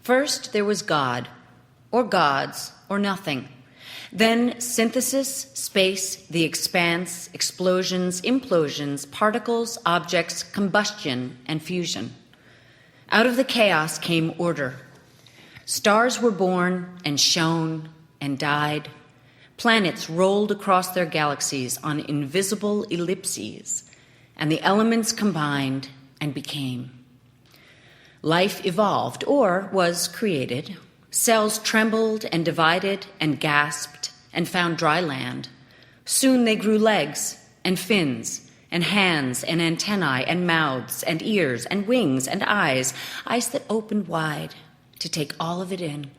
First, there was God, or gods, or nothing. Then synthesis, space, the expanse, explosions, implosions, particles, objects, combustion, and fusion. Out of the chaos came order. Stars were born and shone and died. Planets rolled across their galaxies on invisible ellipses, and the elements combined and became. Life evolved, or was created. Cells trembled and divided and gasped and found dry land. Soon they grew legs and fins and hands and antennae and mouths and ears and wings and eyes that opened wide to take all of it in.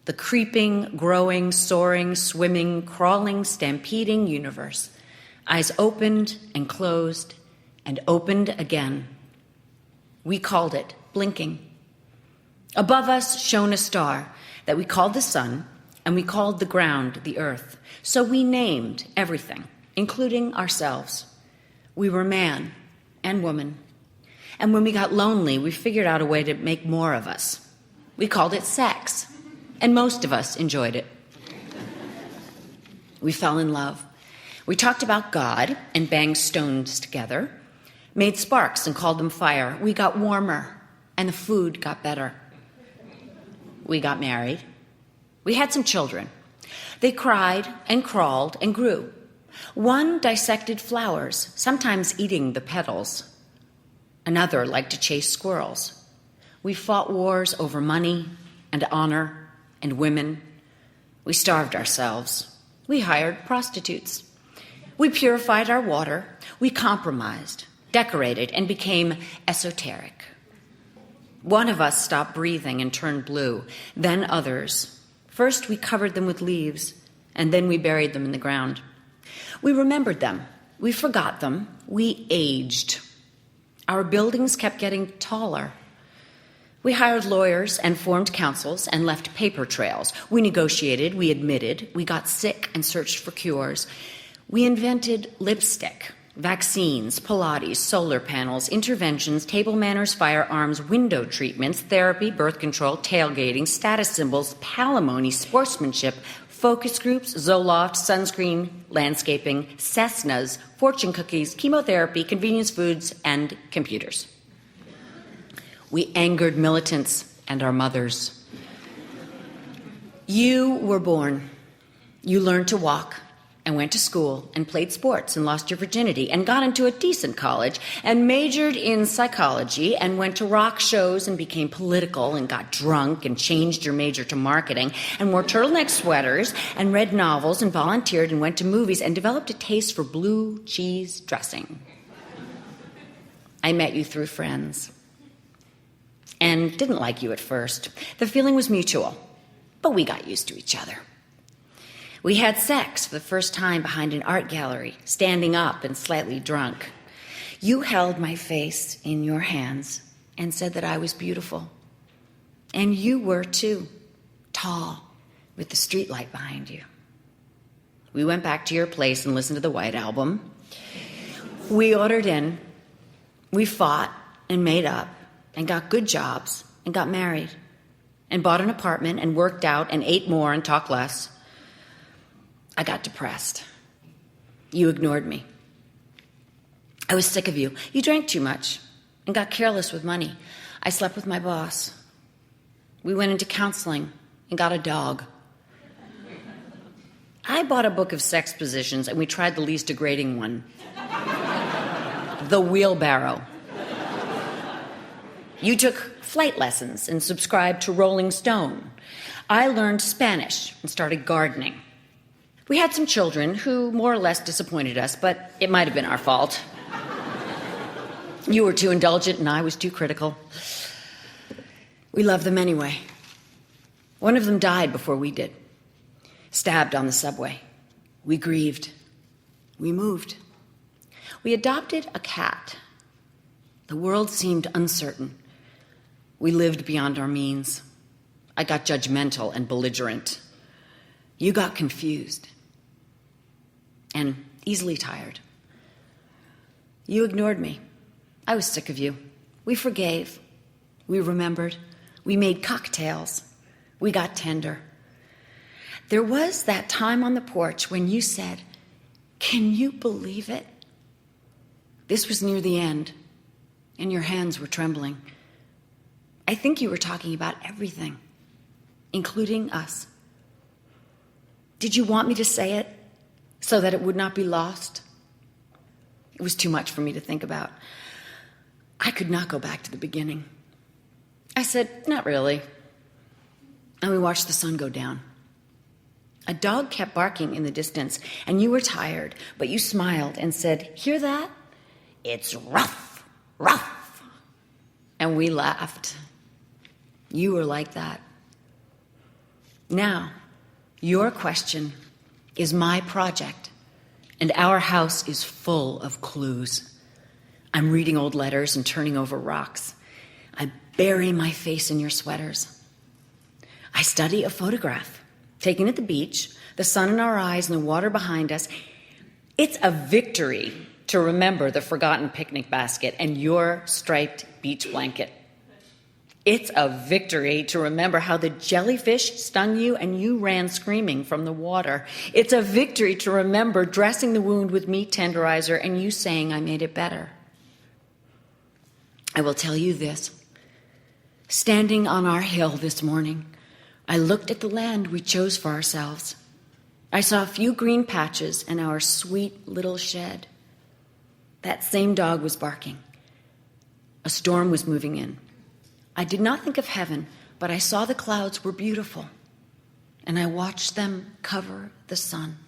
The creeping, growing, soaring, swimming, crawling, stampeding universe. Eyes opened and closed and opened again. We called it blinking. Above us shone a star that we called the sun, and we called the ground the earth. So we named everything, including ourselves. We were man and woman. And when we got lonely, we figured out a way to make more of us. We called it sex, and most of us enjoyed it. We fell in love. We talked about God and banged stones together, made sparks and called them fire. We got warmer, and the food got better. We got married. We had some children. They cried and crawled and grew. One dissected flowers, sometimes eating the petals. Another liked to chase squirrels. We fought wars over money and honor and women. We starved ourselves. We hired prostitutes. We purified our water. We compromised, decorated, and became esoteric. One of us stopped breathing and turned blue, then others. First, we covered them with leaves, and then we buried them in the ground. We remembered them. We forgot them. We aged. Our buildings kept getting taller. We hired lawyers and formed councils and left paper trails. We negotiated, we admitted, we got sick and searched for cures. We invented lipstick, vaccines, Pilates, solar panels, interventions, table manners, firearms, window treatments, therapy, birth control, tailgating, status symbols, palimony, sportsmanship, focus groups, Zoloft, sunscreen, landscaping, Cessnas, fortune cookies, chemotherapy, convenience foods, and computers. We angered militants and our mothers. You were born. You learned to walk and went to school and played sports and lost your virginity and got into a decent college and majored in psychology and went to rock shows and became political and got drunk and changed your major to marketing and wore turtleneck sweaters and read novels and volunteered and went to movies and developed a taste for blue cheese dressing. I met you through friends and didn't like you at first. The feeling was mutual, but we got used to each other. We had sex for the first time behind an art gallery, standing up and slightly drunk. You held my face in your hands and said that I was beautiful. And you were too, tall, with the streetlight behind you. We went back to your place and listened to the White Album. We ordered in. We fought and made up and got good jobs and got married and bought an apartment and worked out and ate more and talked less. I got depressed. You ignored me. I was sick of you. You drank too much and got careless with money. I slept with my boss. We went into counseling and got a dog. I bought a book of sex positions and we tried the least degrading one. The wheelbarrow. You took flight lessons and subscribed to Rolling Stone. I learned Spanish and started gardening. We had some children who more or less disappointed us, but it might have been our fault. You were too indulgent and I was too critical. We loved them anyway. One of them died before we did, stabbed on the subway. We grieved. We moved. We adopted a cat. The world seemed uncertain. We lived beyond our means. I got judgmental and belligerent. You got confused and easily tired. You ignored me. I was sick of you. We forgave. We remembered. We made cocktails. We got tender. There was that time on the porch when you said, "Can you believe it?" This was near the end, and your hands were trembling. I think you were talking about everything, including us. Did you want me to say it so that it would not be lost? It was too much for me to think about. I could not go back to the beginning. I said, "Not really." And we watched the sun go down. A dog kept barking in the distance, and you were tired, but you smiled and said, "Hear that? It's rough, rough." And we laughed. You were like that. Now, your question is my project, and our house is full of clues. I'm reading old letters and turning over rocks. I bury my face in your sweaters. I study a photograph taken at the beach, the sun in our eyes and the water behind us. It's a victory to remember the forgotten picnic basket and your striped beach blanket. It's a victory to remember how the jellyfish stung you and you ran screaming from the water. It's a victory to remember dressing the wound with meat tenderizer and you saying, "I made it better." I will tell you this. Standing on our hill this morning, I looked at the land we chose for ourselves. I saw a few green patches and our sweet little shed. That same dog was barking. A storm was moving in. I did not think of heaven, but I saw the clouds were beautiful, and I watched them cover the sun.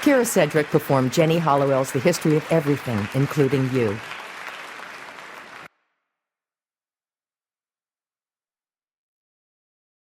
Kyra Sedgwick performed Jenny Hollowell's The History of Everything, Including You.